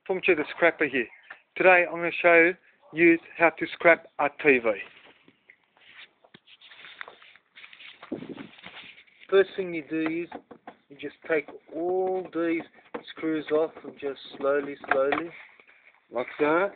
tomce the scrapper here. Today I'm going to show you how to scrap a TV. First thing you do is you just take all these screws off and just slowly, like that.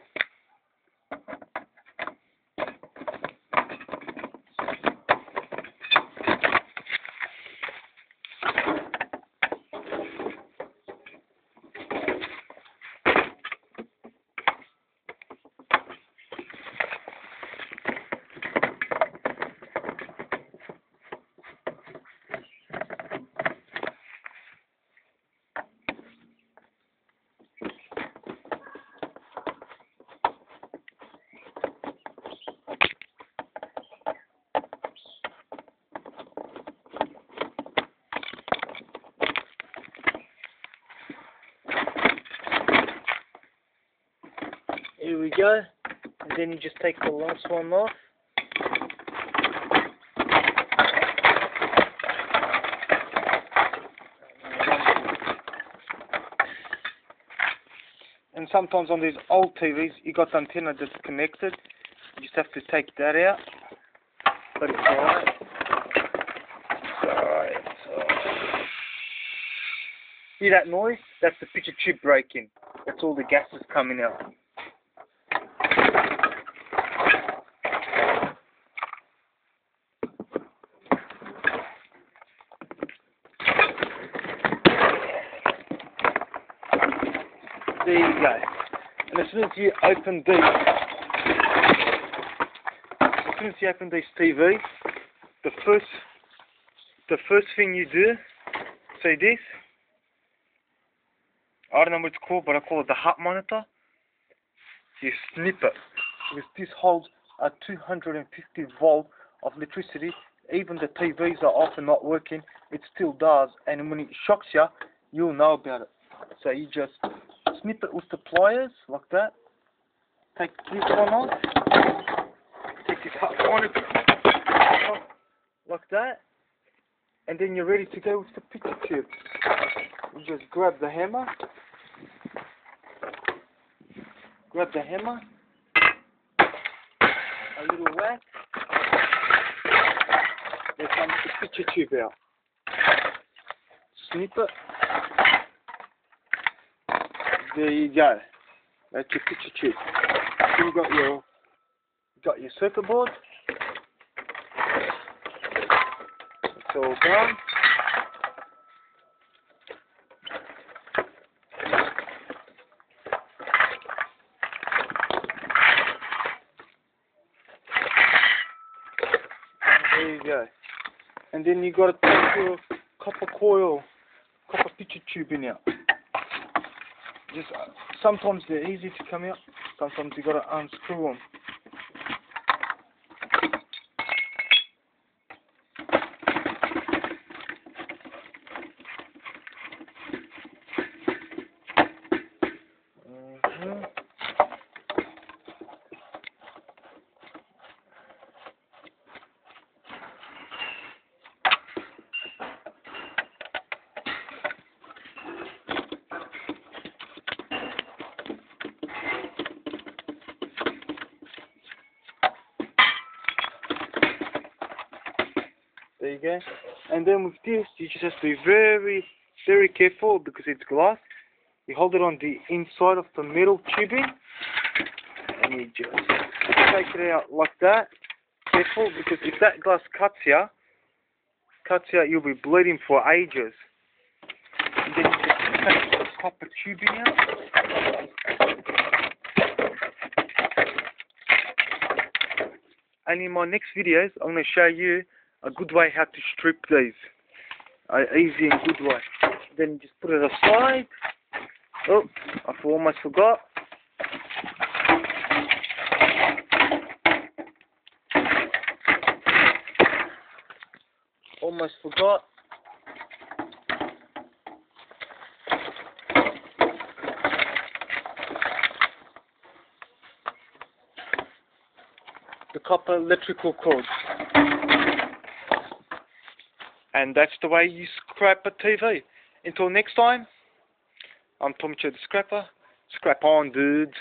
Here we go, and then you just take the last one off. And sometimes on these old TVs, you got the antenna disconnected. You just have to take that out. But it's alright. Hear that noise? That's the picture tube breaking. That's all the gases coming out. There you go. And as soon as you open these TVs, the first thing you do, say this. I don't know what it's called, but I call it the hot monitor. You snip it, because this holds a 250 volt of electricity. Even the TVs are off and not working, it still does. And when it shocks you, you'll know about it. So you just snip it with the pliers, like that. Take this one off. Take this hot monitor off, like that. And then you're ready to go with the picture tube. You just grab the hammer. A little whack. There comes the picture tube out. Snip it. There you go. That's your picture tube. Then you got your circuit board. It's all done. There you go. And then you got to take your copper picture tube in out. Just sometimes they're easy to come out. Sometimes you got to unscrew them. There you go. And then with this, you just have to be very, very careful because it's glass. You hold it on the inside of the metal tubing, and you just take it out like that. Careful, because if that glass cuts you, you'll be bleeding for ages. And then you just take the copper tubing out. And in my next videos, I'm going to show you a good way how to strip these. Easy and good way. Then you just put it aside. Oh, I almost forgot. Almost forgot. The copper electrical cord. And that's the way you scrap a TV. Until next time, I'm tomce the Scrapper. Scrap on, dudes.